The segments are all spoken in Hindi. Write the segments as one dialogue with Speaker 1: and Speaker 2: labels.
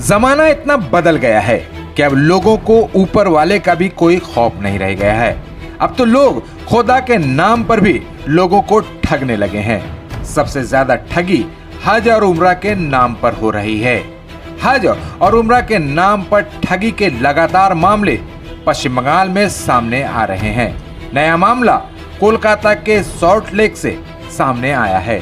Speaker 1: जमाना इतना बदल गया है कि अब लोगों को ऊपर वाले का भी कोई खौफ नहीं रह गया है। अब तो लोग खुदा के नाम पर भी लोगों को ठगने लगे हैं। सबसे ज्यादा ठगी हज और उम्रा के नाम पर हो रही है। हज और उम्रा के नाम पर ठगी के लगातार मामले पश्चिम बंगाल में सामने आ रहे हैं। नया मामला कोलकाता के सॉल्ट लेक से सामने आया है।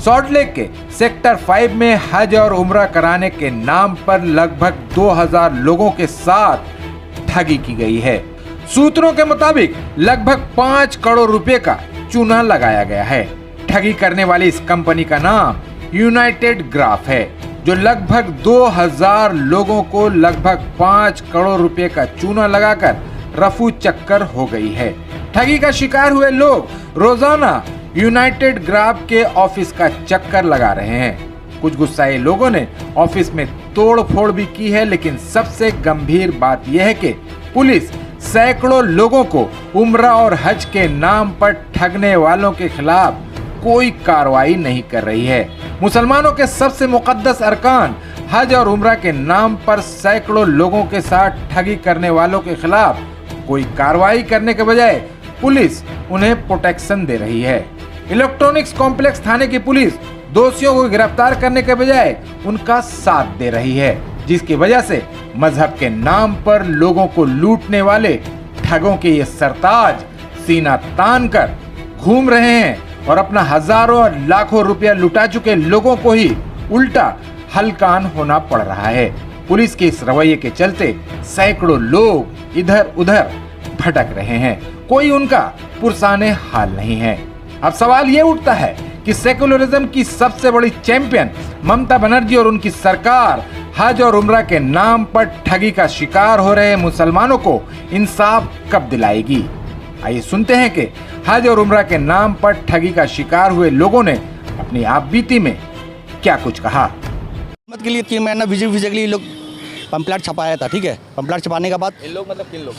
Speaker 1: सॉल्ट लेक के सेक्टर 5 में हज और उम्रा कराने के नाम पर लगभग 2000 लोगों के साथ ठगी की गई है। सूत्रों के मुताबिक लगभग 5 करोड़ रुपए का चूना लगाया गया है। ठगी करने वाली इस कंपनी का नाम यूनाइटेड ग्राफ है, जो लगभग 2000 लोगों को लगभग 5 करोड़ रुपए का चूना लगाकर रफू चक्कर हो गई है। ठगी का शिकार हुए लोग रोजाना यूनाइटेड ग्राफ के ऑफिस का चक्कर लगा रहे हैं। कुछ गुस्साए लोगों ने ऑफिस में तोड़फोड़ भी की है, लेकिन सबसे गंभीर बात यह है कि पुलिस सैकड़ों लोगों को उम्रा और हज के नाम पर ठगने वालों के खिलाफ कोई कार्रवाई नहीं कर रही है। मुसलमानों के सबसे मुकद्दस अरकान हज और उम्रा के नाम पर सैकड़ों लोगों के साथ ठगी करने वालों के खिलाफ कोई कार्रवाई करने के बजाय पुलिस उन्हें प्रोटेक्शन दे रही है। इलेक्ट्रॉनिक्स कॉम्प्लेक्स थाने की पुलिस दोषियों को गिरफ्तार करने के बजाय उनका साथ दे रही है, जिसकी वजह से मजहब के नाम पर लोगों को लूटने वाले ठगों के ये सरताज सीना तान कर घूम रहे हैं और अपना हजारों और लाखों रुपया लुटा चुके लोगों को ही उल्टा हलकान होना पड़ रहा है। पुलिस के इस रवैये के चलते सैकड़ों लोग इधर उधर भटक रहे हैं, कोई उनका पुरसाने हाल नहीं है। अब सवाल ये उठता है कि सेकुलरिज्म की सबसे बड़ी चैंपियन ममता बनर्जी और उनकी सरकार हज और उम्रा के नाम पर ठगी का शिकार हो रहे मुसलमानों को इंसाफ कब दिलाएगी। आइए सुनते हैं कि हज और उम्रा के नाम पर ठगी का शिकार हुए लोगों ने अपनी आपबीती में क्या कुछ कहा।
Speaker 2: मत के लिए 3 महीना विजय के लिए लोग पंपलेट छपाया था, ठीक है। पंपलेट छपाने के बाद
Speaker 3: इन लोग मतलब किन लोग?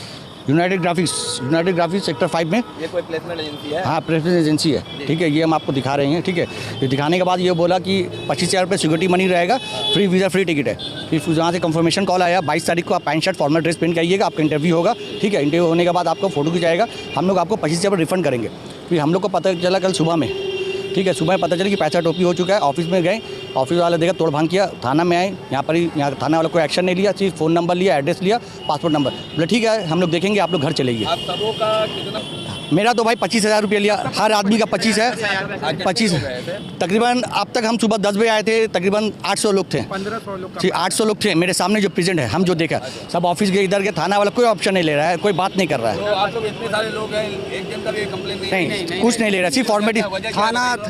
Speaker 2: यूनाइटेड ग्राफिक्स सेक्टर 5 में
Speaker 3: ये कोई प्लेसमेंट एजेंसी है?
Speaker 2: हाँ, प्लेसमेंट एजेंसी है, ठीक है। ये हम आपको दिखा रहे हैं, ठीक है। ये दिखाने के बाद ये बोला कि 25,000 रुपये सिक्योरिटी मनी रहेगा, फ्री वीज़ा फ्री टिकट है। फिर जहाँ से कंफर्मेशन कॉल आया 22 तारीख को आप पैंट शर्ट फॉर्मल ड्रेस पहन के आइएगा, आपका इंटरव्यू होगा, ठीक है। इंटरव्यू होने के बाद आपको फोटो खिंचाएगा, हम लोग आपको 25,000 रुपये रिफंड करेंगे। फिर हम लोग को पता चला कल सुबह में, ठीक है, सुबह पता चला कि पैसा टोपी हो चुका है। ऑफिस में गए, ऑफिस वाले देखा तोड़ भांग किया, थाना में आए, यहाँ थाना वाला कोई एक्शन नहीं लिया, सिर्फ फ़ोन नंबर लिया, एड्रेस लिया, पासपोर्ट नंबर, बोले ठीक है हम लोग देखेंगे, आप लोग घर चलेंगे।
Speaker 3: आप सबों का कितना?
Speaker 2: मेरा तो भाई 25,000 रुपये लिया, हर आदमी का 25 है, 25 तकरीबन। अब तक हम सुबह 10 बजे आए थे, तकरीबन 800 लोग थे, 1500 लोग, 800 लोग थे मेरे सामने जो प्रेजेंट है। हम जो देखा सब ऑफिस गए, इधर के थाना वाला कोई ऑप्शन नहीं ले रहा है, कोई बात नहीं कर रहा है।
Speaker 3: तो आप लोग इतने सारे लोग हैं, एक दिन का भी कंप्लेंट
Speaker 2: नहीं, कुछ नहीं ले रहा, सिर्फ फॉर्मेलिटी।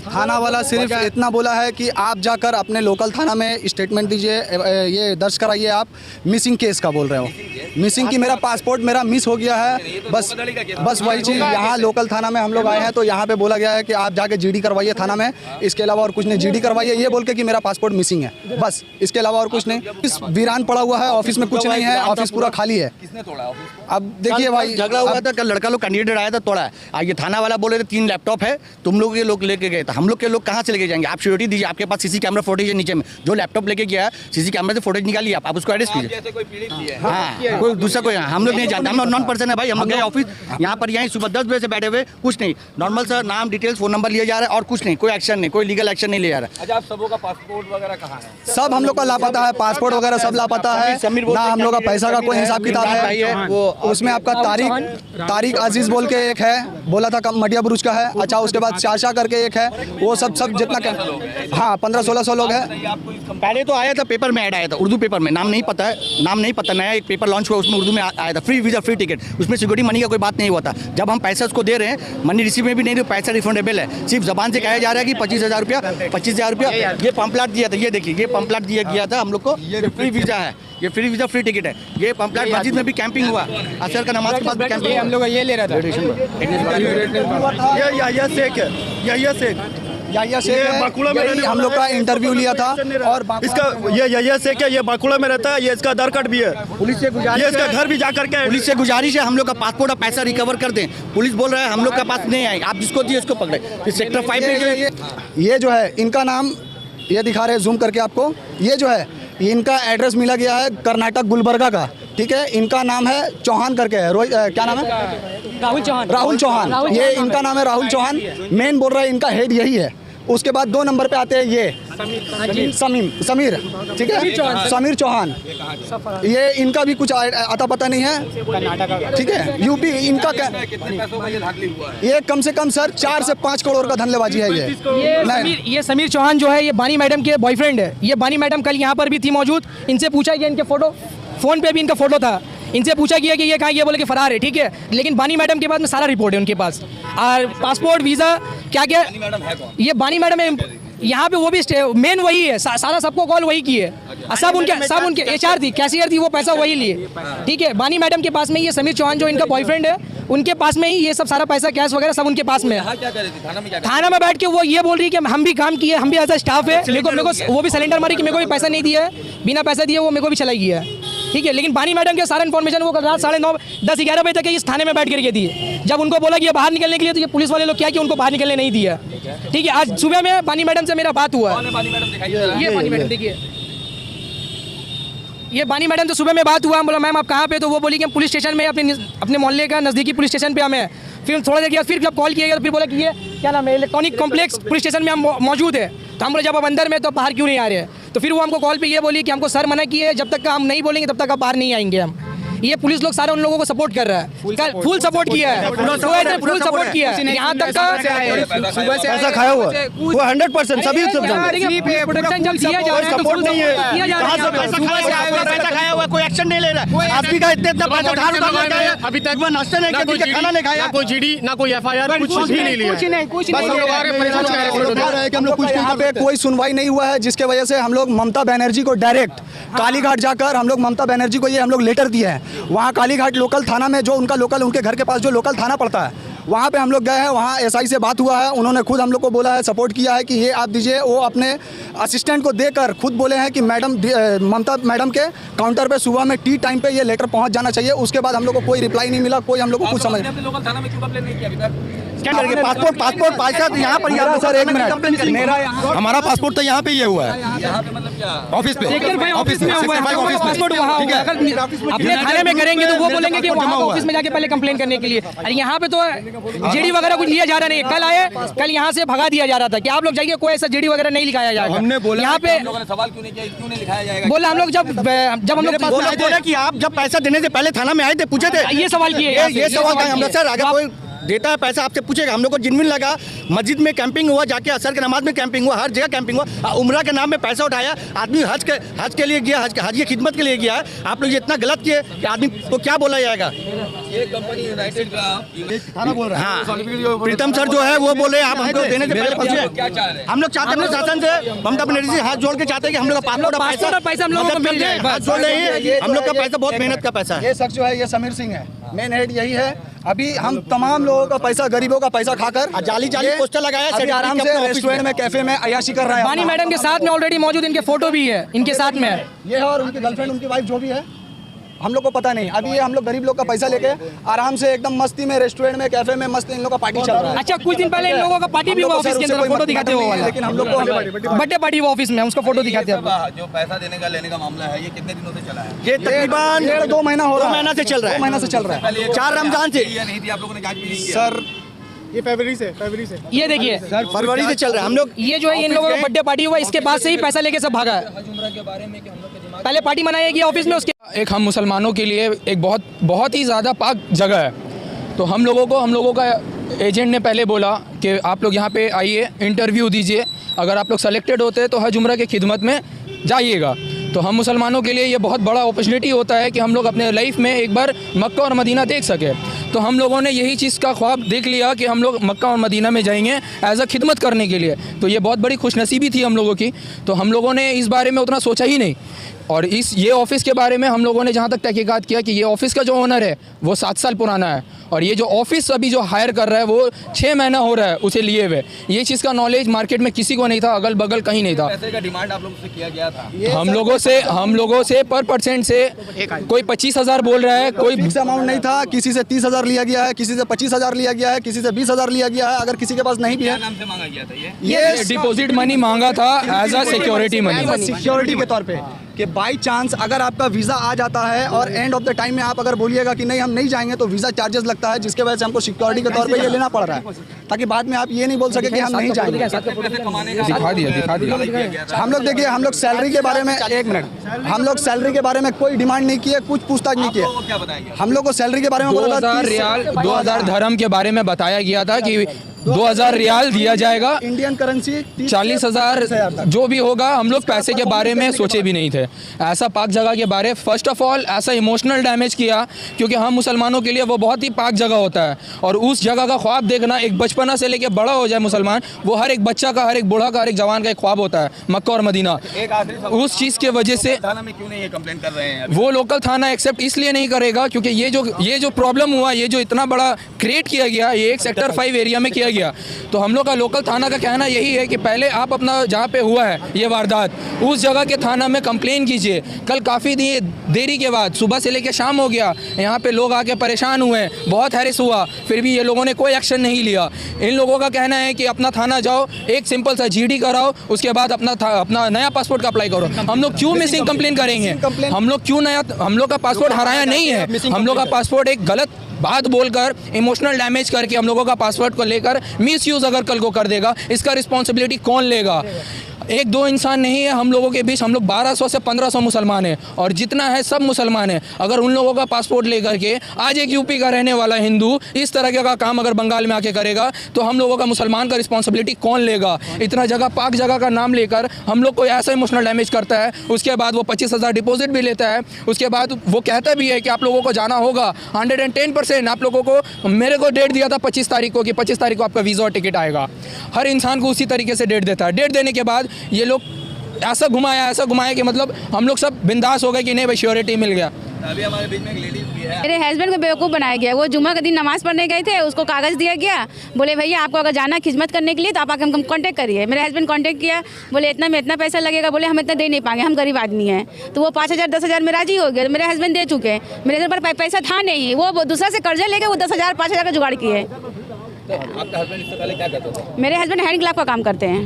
Speaker 4: थाना वाला सिर्फ इतना बोला है कि आप जाकर अपने लोकल थाना में स्टेटमेंट दीजिए, ये दर्ज कराइए। आप मिसिंग केस का बोल रहे हो, मिसिंग की मेरा पासपोर्ट मेरा मिस हो गया है, बस वही चीज़। यहाँ लोकल थाना में हम लोग आए हैं तो यहाँ पे बोला गया है कि आप जाके जीडी करवाइए थाना में, इसके अलावा और कुछ नहीं। जीडी करवाइए ये बोल के कि मेरा पासपोर्ट मिसिंग है, बस इसके अलावा और कुछ नहीं। इस वीरान पड़ा हुआ है, ऑफिस में कुछ नहीं है, ऑफिस पूरा खाली है।
Speaker 3: किसने तोड़ा ऑफिस?
Speaker 4: अब देखिए भाई,
Speaker 2: झगड़ा हुआ था, कल लड़का लोग कैंडिडेट आया था, तोड़ा है। ये थाना वाला बोले थे 3 लैपटॉप है, तुम लोग ये लोग लेके गए, तो हम लोग के लोग कहाँ से लेके जाएंगे? आप सिक्योरिटी दीजिए, आपके पास सीसी कैमरा फुटेज है नीचे में, जो लैपटॉप लेके गया सीसी कैमरा से फुटेज निकालिए, आप उसको एड्रेस कीजिए।
Speaker 3: कोई पीड़ित भी है?
Speaker 2: हाँ, कोई दूसरा कोई, हम लोग नहीं जानते, हम लोग नॉन पर्सन है भाई। हम लोग गए ऑफिस, यहाँ पर यहीं सुबह 10 बजे से बैठे हुए, कुछ नहीं, नॉर्मल सा नाम डिटेल्स फ़ोन नंबर लिया जा रहा है और कुछ नहीं, कोई एक्शन नहीं, कोई लीगल एक्शन नहीं लिया जा रहा है।
Speaker 3: अच्छा, आप सबों का पासपोर्ट वगैरह कहाँ है?
Speaker 4: सब हम लोग का लापता है, पासपोर्ट वगैरह सब लापता है ना। हम लोग का पैसा का कोई हिसाब किताब है, वो उसमें आपका तारिक अजीज बोल के एक है, बोला था मटिया बुरुज का है। अच्छा, उसके बाद चाचा करके एक है, वो सब जितना हाँ 1500-1600 लोग हैं।
Speaker 2: पहले तो आया था, पेपर में ऐड आया था, उर्दू पेपर में, नाम नहीं पता, नया एक पेपर लॉन्च हुआ, उसमें उर्दू में आया था, फ्री वीज़ा फ्री टिकट। उसमें सिक्योरिटी मनी का कोई बात नहीं हुआ था। जब हम पैसा उसको दे रहे हैं, मनी रिसीव में भी नहीं, पैसा रिफंडेबल है, सिर्फ जबान से कहा जा रहा है कि 25,000 रुपया। ये पंपलेट दिया था, ये देखिए, ये पंपलेट दिया गया था हम लोग को, ये फ्री वीज़ा है, ये फ्री वीज़ा फ्री टिकट है। ये पंपलेट मस्जिद में भी कैंपिंग हुआ, असर का नमाज के बाद भी कैंपिंग, हम लोग ये ले रहा था।
Speaker 4: हम लोग का इंटरव्यू लिया था और
Speaker 5: इसका ये से क्या, ये बाकुड़ा में रहता है, ये इसका आधार कार्ड भी है।
Speaker 2: पुलिस से गुजारिश,
Speaker 5: ये इसका घर भी जा करके,
Speaker 2: पुलिस से गुजारिश है हम लोग का पासपोर्ट और पैसा रिकवर कर दें। पुलिस बोल रहा है हम लोग का पास नहीं आएगा, आप जिसको दिए उसको पकड़े। इस सेक्टर 5 में
Speaker 4: ये जो है इनका नाम, ये दिखा रहे हैं जूम करके आपको, ये जो है इनका एड्रेस मिला गया है कर्नाटक गुलबर्गा का, ठीक है। इनका नाम है चौहान करके है, क्या नाम है? राहुल चौहान। ये इनका नाम है राहुल चौहान। मेन बोल रहा है इनका हेड यही है। उसके बाद 2 नंबर पे आते हैं ये समीर, ठीक है, समीर चौहान। ये इनका भी कुछ आता पता नहीं है, ठीक है। यूपी इनका
Speaker 3: कितने पैसों का ये धांधली हुआ है?
Speaker 4: ये कम से कम सर 4 से 5 करोड़ का धंधलेबाजी है
Speaker 6: ये समीर चौहान जो है ये बानी मैडम के बॉयफ्रेंड है। ये बानी मैडम कल यहाँ पर भी थी मौजूद। इनसे पूछा गया, इनके फ़ोन पे भी इनका फ़ोटो था। इनसे पूछा गया कि ये कहाँ, ये बोले कि फरार है, ठीक है। लेकिन बानी मैडम के पास में सारा रिपोर्ट है उनके पास, और पासपोर्ट, वीज़ा, क्या क्या। ये बानी मैडम है यहाँ पे, वो भी मेन वही है, सारा सबको कॉल वही की है। सब उनके HR थी, कैशियर थी, वो पैसा वही लिए, ठीक है। बानी मैडम के पास में ये समीर चौहान जो इनका बॉयफ्रेंड है, उनके पास में ही ये सब सारा पैसा, कैश वगैरह सब उनके पास में है।
Speaker 3: क्या कर रही थी थाना में? क्या
Speaker 6: थाना में बैठ के वो ये बोल रही है कि हम भी काम किए, हम भी एज अ स्टाफ है। मेरे को वो भी सिलेंडर मारी कि मेरे को भी पैसा नहीं दिया है, बिना पैसा दिए वो मेरे को भी चलाई गया है, ठीक है। लेकिन बानी मैडम के सारा इन्फॉर्मेशन वो कल रात 9:30, 10, 11 बजे तक इस थाने में बैठ करके दी। जब उनको बोला कि ये बाहर निकलने के लिए, तो ये पुलिस वाले लोग क्या कि उनको बाहर निकलने नहीं दिया, ठीक है। आज सुबह में बानी मैडम से मेरा बात हुआ। ये बानी मैडम देखिए, ये बानी मैडम से सुबह में बात हुआ। बोला मैम आप कहाँ पे? तो वो बोली कि हम पुलिस स्टेशन में, अपने मोहल्ले का नज़दीकी पुलिस स्टेशन पे हम हैं। फिर थोड़ा देर के बाद फिर जब कॉल किया गया तो फिर बोला कि ये क्या नाम है, इलेक्ट्रॉनिक कॉम्प्लेक्स पुलिस स्टेशन में हम मौजूद है। तो हम बोले जब आप अंदर में तो बाहर क्यों नहीं आ रहे हैं? तो फिर वो हमको कॉल पे ये बोली कि हमको सर मना किए, जब तक हम नहीं बोलेंगे तब तक आप बाहर नहीं आएंगे हम। ये पुलिस लोग सारे उन लोगों को सपोर्ट कर रहा है, फुल सपोर्ट किया है, फुल सपोर्ट किया है। यहाँ तक
Speaker 5: सुबह से पैसा खाया हुआ है वो 100% सभी
Speaker 6: प्रोटेक्शन जब दिया जा रहा है तो फुल किया जा रहा है।
Speaker 2: पैसा खाया हुआ, कोई एक्शन नहीं ले रहा है। आदमी का इतना पैसा उठा
Speaker 5: अभी तक
Speaker 2: वो नाश्ता नहीं किया, दिन का खाना नहीं खाया,
Speaker 5: ना कोई जीडी ना कोई FIR, कुछ भी नहीं लिया।
Speaker 6: कुछ नहीं।
Speaker 4: यहाँ पे कोई सुनवाई नहीं हुआ है, जिसके वजह से हम लोग ममता बनर्जी को डायरेक्ट कालीघाट जाकर हम लोग ममता बनर्जी को ये हम लोग लेटर दिए हैं। वहाँ कालीघाट लोकल थाना में जो उनके घर के पास जो लोकल थाना पड़ता है, वहाँ पे हम लोग गए हैं। वहाँ SI से बात हुआ है, उन्होंने खुद हम लोग को बोला है, सपोर्ट किया है कि ये आप दीजिए। वो अपने असिस्टेंट को देकर खुद बोले हैं कि मैडम, ममता मैडम के काउंटर पे सुबह में टी टाइम पे ये लेटर पहुँच जाना चाहिए। उसके बाद हम लोग को कोई रिप्लाई नहीं मिला, कोई हम लोग को कुछ समझ
Speaker 3: लोकल थाना में क्यों कंप्लेन नहीं किया अभी तक?
Speaker 2: पासपोर्ट पैसा यहाँ पर
Speaker 4: सर 1 मिनट, मेरा
Speaker 2: हमारा पासपोर्ट तो यहाँ पे ये हुआ है,
Speaker 3: यहाँ पे मतलब क्या?
Speaker 2: ऑफिस पे,
Speaker 6: ऑफिस में पासपोर्ट वहाँ होगा। अगर अपने थाने में करेंगे तो वो बोलेंगे कि वहाँ ऑफिस में जाके पहले कंप्लेन करने के लिए। अरे यहाँ पे तो जेडी वगैरह कुछ लिया जा रहा नहीं। कल यहाँ से भगा दिया जा रहा था कि आप लोग जाइए, कोई ऐसा जेडी वगैरह नहीं लिखाया जाएगा। हमने बोला यहाँ पे
Speaker 3: सवाल क्यों नहीं किया, क्यों नहीं लिखाया जाएगा?
Speaker 6: बोला हम लोग जब हम लोग
Speaker 2: बोला कि आप जब पैसा देने से पहले थाना में आए थे, पूछे थे
Speaker 6: ये सवाल किए,
Speaker 2: ये सवाल था हम लोग। सर अगर कोई देता है पैसा आपसे पूछेगा। हम लोग को जिनमिन लगा, मस्जिद में कैंपिंग हुआ, जाके असर के नमाज में कैंपिंग हुआ, हर जगह कैंपिंग हुआ। उम्रा के नाम में पैसा उठाया, आदमी हज के लिए गया, हज की खिदमत के लिए गया है। आप लोग ये इतना गलत किए कि आदमी को क्या बोला जाएगा?
Speaker 3: ये कंपनी यूनाइटेड का
Speaker 2: बोल रहा है। हाँ, प्रीतम सर जो है वो बोले आप हमको देने से पहले पूछिए।
Speaker 3: क्या चाह रहे हैं?
Speaker 2: हम लोग चाहते हैं शासन से, ममता बनर्जी से हाथ जोड़ के चाहते हैं कि हम लोग का पासपोर्ट और पैसा
Speaker 6: हम लोगों को मिल जाए।
Speaker 2: हाथ जोड़ रहे हैं। हम लोग का पैसा बहुत मेहनत का पैसा है।
Speaker 4: ये शख्स जो है ये समीर सिंह है, मेन हेड यही है। अभी हम तमाम लोगों का पैसा, गरीबों का पैसा खाकर
Speaker 2: जाली पोस्टर लगाया,
Speaker 4: अभी आराम से रेस्टोरेंट में, कैफे में अयाशी कर रहा है।
Speaker 6: बानी मैडम के साथ में ऑलरेडी मौजूद, इनके फोटो भी है इनके साथ में।
Speaker 4: ये है और उनकी गर्लफ्रेंड, उनकी वाइफ जो भी है, हम लोग को पता नहीं। अभी ये हम लोग गरीब लोग का पैसा लेके आराम से एकदम मस्ती में रेस्टोरेंट में, कैफे में मस्त इन लोग का पार्टी चल रहा है।
Speaker 6: अच्छा, कुछ दिन पहले इन लोगों का पार्टी भी हुआ ऑफिस के अंदर, फोटो दिखाते हुए,
Speaker 4: लेकिन हम लोग को
Speaker 6: बर्थडे पार्टी हुआ ऑफिस में, उसका फोटो दिखाते हैं।
Speaker 3: जो पैसा देने का लेने का मामला है, ये कितने दिनों से चला है?
Speaker 2: ये तकरीबन
Speaker 4: 1.5-2 महीना हो रहा है।
Speaker 2: 2 महीना से चल रहा है।
Speaker 4: 2 महीना से चल रहा है।
Speaker 2: 4 रमजान से
Speaker 3: या नहीं थी, आप लोगों ने जांच भी नहीं किया?
Speaker 4: सर
Speaker 5: ये फरवरी से
Speaker 6: ये देखिए
Speaker 2: फरवरी से चल रहा है। हम लोग
Speaker 6: ये जो है इन लोगों का बर्थडे पार्टी हुआ, इसके बाद से ही पैसा लेके सब भागा है। पहले पार्टी मनाई गई ऑफिस में, उसके
Speaker 7: एक हम मुसलमानों के लिए एक बहुत ही ज़्यादा पाक जगह है। तो हम लोगों का एजेंट ने पहले बोला कि आप लोग यहाँ पे आइए, इंटरव्यू दीजिए, अगर आप लोग सेलेक्टेड होते हैं तो हज उम्रा की खिदमत में जाइएगा। तो हम मुसलमानों के लिए ये बहुत बड़ा अपॉर्चुनिटी होता है कि हम लोग अपने लाइफ में एक बार मक्का और मदीना देख सके। तो हम लोगों ने यही चीज़ का ख्वाब देख लिया कि हम लोग मक्का और मदीना में जाएंगे एज अ खिदमत करने के लिए। तो ये बहुत बड़ी खुशनसीबी थी हम लोगों की। तो हम लोगों ने इस बारे में उतना सोचा ही नहीं। और ये ऑफ़िस के बारे में हम लोगों ने जहाँ तक तहकीकात किया कि ये ऑफ़िस का जो ओनर है वो 7 साल पुराना है, और ये जो ऑफ़िस अभी जो हायर कर रहा है वो 6 महीना हो रहा है उसे लिए हुए। ये चीज़ का नॉलेज मार्केट में किसी को नहीं था, अगल बगल कहीं नहीं था।
Speaker 3: पैसे का डिमांड आप लोगों से किया गया था?
Speaker 7: हम लोगों से पर पर्सेंट से कोई 25,000 बोल रहा है, कोई
Speaker 4: फिक्स अमाउंट नहीं था। किसी से 30,000 लिया गया है, किसी से 25,000 लिया गया है, किसी से 20,000 लिया गया है। अगर किसी के पास नहीं भी है,
Speaker 3: नाम से मांगा गया था
Speaker 7: ये डिपॉजिट मनी मांगा था as a security money,
Speaker 4: security के तौर पे। कि बाई चांस अगर आपका वीज़ा आ जाता है और एंड ऑफ द टाइम में आप अगर बोलिएगा कि नहीं हम नहीं जाएंगे तो वीज़ा चार्जेस लगता है, जिसके वजह से हमको सिक्योरिटी के तौर पे ये लेना पड़ रहा है, ताकि बाद में आप ये नहीं बोल सके कि हम नहीं जाएंगे।
Speaker 7: दिखा दिया
Speaker 4: हम लोग देखिए, हम लोग सैलरी के बारे में, एक मिनट, हम लोग सैलरी के बारे में कोई डिमांड नहीं किए, कुछ पूछताछ नहीं किए। हम लोग को सैलरी के बारे में बोला था
Speaker 7: 2000 रियाल, 2000 धर्म के बारे में बताया गया था कि 2000 रियाल दिया जाएगा,
Speaker 4: इंडियन करेंसी
Speaker 7: 40,000 जो भी होगा। हम लोग पैसे के बारे में सोचे भी नहीं थे। ऐसा पाक जगह के बारे, फर्स्ट ऑफ ऑल ऐसा इमोशनल डैमेज किया, क्योंकि हम मुसलमानों के लिए वो बहुत ही पाक जगह होता है, और उस जगह का ख्वाब देखना, एक बचपना से लेकर बड़ा हो जाए मुसलमान, वो हर एक बच्चा का, हर एक बूढ़ा का, हर एक जवान का एक ख्वाब होता है, मक्का और मदीना। उस चीज़ के वजह से
Speaker 3: थाना में क्यों नहीं ये कंप्लेंट कर रहे हैं?
Speaker 7: वो लोकल थाना एक्सेप्ट इसलिए नहीं करेगा क्योंकि ये जो प्रॉब्लम हुआ, ये जो इतना बड़ा क्रिएट किया गया, ये एक सेक्टर 5 एरिया में किया गया। तो हम लोग का लोकल थाना का कहना यही है कि पहले आप अपना जहाँ पे हुआ है ये वारदात, उस जगह के थाना में कंप्लेन कीजिए। कल काफ़ी देरी के बाद, सुबह से लेकर शाम हो गया, यहाँ पे लोग आके परेशान हुए, बहुत हैरेस हुआ, फिर भी ये लोगों ने कोई एक्शन नहीं लिया। इन लोगों का कहना है कि अपना थाना जाओ, एक सिंपल सा GD कराओ, उसके बाद अपना नया पासपोर्ट का अप्लाई करो। हम लोग क्यों मिसिंग कंप्लेन करेंगे? हम लोग का पासपोर्ट हराया नहीं है, हम लोग का पासपोर्ट एक गलत बात बोलकर, इमोशनल डैमेज करके हम लोगों का पासवर्ड को लेकर मिसयूज अगर कल को कर देगा, इसका रिस्पॉन्सिबिलिटी कौन लेगा? एक दो इंसान नहीं है हम लोगों के बीच, हम लोग 1200 से 1500 मुसलमान हैं, और जितना है सब मुसलमान हैं। अगर उन लोगों का पासपोर्ट लेकर के आज एक यूपी का रहने वाला हिंदू इस तरह का काम अगर बंगाल में आके करेगा, तो हम लोगों का मुसलमान का रिस्पॉन्सिबिलिटी कौन लेगा? इतना जगह, पाक जगह का नाम लेकर हम लोग को ऐसा इमोशनल डैमेज करता है, उसके बाद वो 25,000 डिपॉजिट भी लेता है, उसके बाद वो कहता भी है कि आप लोगों को जाना होगा 110%। आप लोगों को, मेरे को डेट दिया था 25 तारीख को कि 25 तारीख को आपका वीज़ा और टिकट आएगा। हर इंसान को उसी तरीके से डेट देता है। डेट देने के बाद ये लोग ऐसा घुमाया कि मतलब हम लोग सब बिंदास हो गए कि नहीं भाई श्योरिटी मिल गया।
Speaker 3: अभी हमारे बीच में एक लेडीज भी है।
Speaker 8: मेरे हस्बैंड को बेवकूफ़ बनाया गया। वो जुम्मा के दिन नमाज़ पढ़ने गए थे, उसको कागज़ दिया गया, बोले भैया आपको अगर जाना खिदमत करने के लिए तो आप आके हमको कॉन्टैक्ट करिए। मेरे हस्बैंड कॉन्टैक्ट किया, बोले इतना में इतना पैसा लगेगा, बोले हम इतना दे नहीं पाएंगे, हम गरीब आदमी हैं। तो वो 5,000 10,000 में राजी हो गए। मेरे हस्बैंड दे चुके, मेरे पर पैसा था नहीं, वो दूसरा से कर्जा लेके वो 10,000 5,000 का जुगाड़ किए।
Speaker 3: आपका हस्बैंड इससे पहले क्या करते थे?
Speaker 8: मेरे हस्बैंड हैंड ग्लाव का काम करते हैं।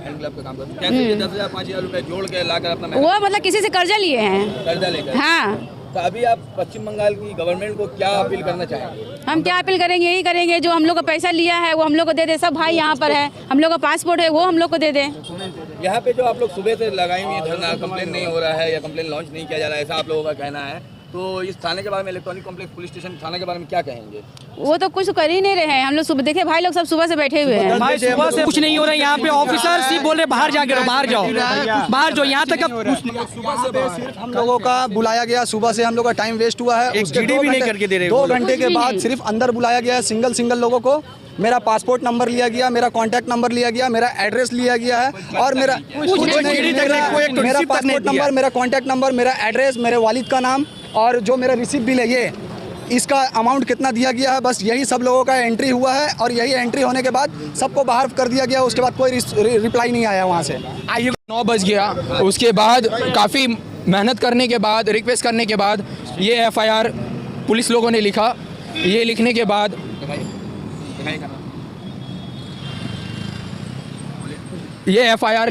Speaker 3: हैंड ग्लव का काम करते हैं। कैसे ये 10,000 5,000 रुपए जोड़ के लाकर अपना
Speaker 8: वो मतलब किसी से कर्जा लिए हैं।
Speaker 3: कर्जा लेकर?
Speaker 8: हाँ।
Speaker 3: तो अभी आप पश्चिम बंगाल की गवर्नमेंट को क्या अपील करना चाहेंगे?
Speaker 8: हम क्या अपील करेंगे? यही करेंगे, जो हम लोग का पैसा लिया है वो हम लोग को दे दे। सब भाई यहाँ पर है, हम लोग का पासपोर्ट है वो हम लोग को दे दे।
Speaker 3: यहाँ पे जो आप लोग सुबह से लगाए हुए धरना, कंप्लेन नहीं हो रहा है या कंप्लेन लॉन्च नहीं किया जा रहा है, ऐसा आप लोगों का कहना है, तो इस थाने के बारे में, इलेक्ट्रॉनिक कॉम्प्लेक्स पुलिस स्टेशन थाने के बारे में क्या कहेंगे?
Speaker 8: वो तो कुछ कर ही नहीं रहे हैं। हम लोग सुबह देखे, भाई लोग सब सुबह से बैठे हुए हैं।
Speaker 6: भाई सुबह से कुछ नहीं हो रहा है यहाँ पे। ऑफिसर सिर्फ बोल रहे बाहर जाके रहो, बाहर जाओ, बाहर जाओ। यहाँ तक
Speaker 4: हम लोगों का बुलाया गया, सुबह से हम लोग का टाइम वेस्ट हुआ है।
Speaker 2: एक GD भी नहीं करके दे रहे।
Speaker 4: 2 घंटे के बाद सिर्फ अंदर बुलाया गया है सिंगल लोगों को। मेरा पासपोर्ट नंबर लिया गया, मेरा कॉन्टैक्ट नंबर लिया गया, मेरा एड्रेस लिया गया है, और मेरा मेरा पासपोर्ट नंबर, मेरा कॉन्टैक्ट नंबर, मेरा एड्रेस, मेरे वालिद का नाम, और जो मेरा रिसिप्ट बिल है ये, इसका अमाउंट कितना दिया गया है, बस यही सब लोगों का एंट्री हुआ है। और यही एंट्री होने के बाद सबको बाहर कर दिया गया। उसके बाद कोई रिप्लाई नहीं आया वहाँ से।
Speaker 7: 9 बज गया। उसके बाद काफ़ी मेहनत करने के बाद, रिक्वेस्ट करने के बाद ये FIR पुलिस लोगों ने लिखा। ये लिखने के बाद ये FIR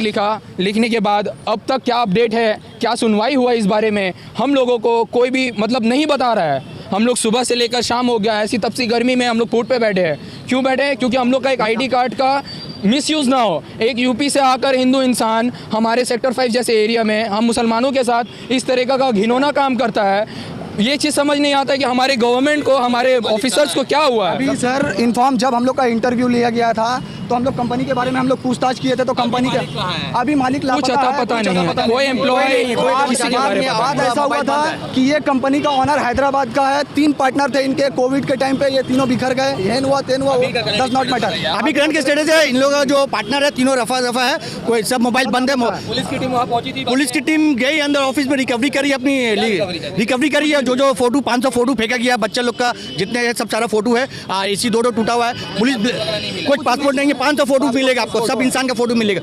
Speaker 7: लिखने के बाद अब तक क्या अपडेट है, क्या सुनवाई हुआ इस बारे में, हम लोगों को कोई भी मतलब नहीं बता रहा है। हम लोग सुबह से लेकर शाम हो गया, ऐसी तपसी गर्मी में हम लोग फूट पे बैठे हैं। क्यों बैठे हैं? क्योंकि हम लोग का एक ID कार्ड का मिसयूज़ ना हो। एक यूपी से आकर हिंदू इंसान हमारे सेक्टर 5 जैसे एरिया में हम मुसलमानों के साथ इस तरह का घिनौना काम करता है। ये चीज़ समझ नहीं आता कि हमारे गवर्नमेंट को, हमारे ऑफिसर्स को क्या हुआ है।
Speaker 4: अभी सर इन्फॉर्म, जब हम लोग का इंटरव्यू लिया गया था तो हम लोग कंपनी के बारे में हम लोग पूछताछ किए थे, तो कंपनी का अभी मालिक
Speaker 7: कुछ पता नहीं है, कोई एम्प्लॉय
Speaker 4: आज ऐसा हुआ था कि ये कंपनी का ऑनर हैदराबाद का है। 3 पार्टनर थे इनके। कोविड के टाइम पे ये तीनों बिखर गए, हेन हुआ तेन हुआ, डज नॉट मैटर।
Speaker 2: अभी करंट के स्टेटस है, इन लोगों का जो पार्टनर है तीनों रफा दफा है, कोई सब मोबाइल बंद है।
Speaker 3: पुलिस की टीम वहाँ पहुंची थी?
Speaker 2: पुलिस की टीम गई अंदर ऑफिस में, रिकवरी करी, अपनी रिकवरी करी है। जो फोटो 500 फोटो फेंका गया बच्चा लोग का, जितने सब सारा फोटो है। AC 2 टूटा हुआ है। पुलिस कोई पासपोर्ट नहीं है, देखिए 500 फोटो मिलेगा आपको, सब इंसान का फोटो मिलेगा।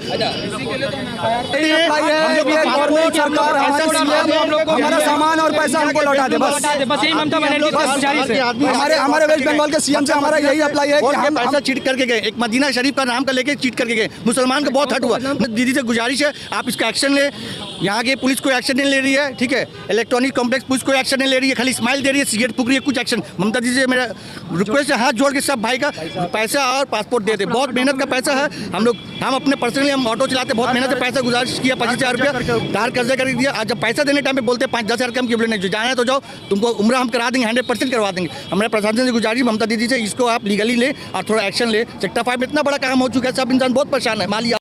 Speaker 4: हमारा सामान और पैसा हमको लौटा दे बस।
Speaker 6: यही ममता बनर्जी की गुजारिश है।
Speaker 4: हमारे वेस्ट बंगाल के सीएम से हमारा यही अप्लाई है कि हम
Speaker 2: पैसा चीट करके गए, एक मदीना शरीफ का नाम का लेके चीट करके गए, मुसलमान का बहुत हट हुआ। दीदी से गुजारिश है आप इसका एक्शन ले, यहाँ के पुलिस कोई एक्शन नहीं ले रही है, ठीक है, इलेक्ट्रॉनिक कॉम्प्लेक्स पुलिस कोई एक्शन नहीं ले रही है, खाली स्माइल दे रही है, सिगरेट फूक रही है, कुछ एक्शन। ममता जी से मेरा रिक्वेस्ट है, हाथ जोड़ के सब भाई का पैसा और पासपोर्ट दे दे, बहुत मेहनत का पैसा है। हम अपने पर्सनली हम ऑटो चलाते, बहुत मेहनत से पैसा गुजारिश किया, 25,000 रुपया कार कर्जा कर दिया। आज जब पैसा देने टाइम पे बोलते 5-10 हज़ार कम क्यों नहीं, जो जाना है तो जाओ, तुमको उम्र हम करा देंगे, 100% करवा देंगे। हमारे प्रशासन से गुजारिश ममता दीदी से, इसको आप लीगली ले और थोड़ा एक्शन ले। सेक्टर 5 में इतना बड़ा काम हो चुका है, सब इंसान बहुत परेशान है। मालिया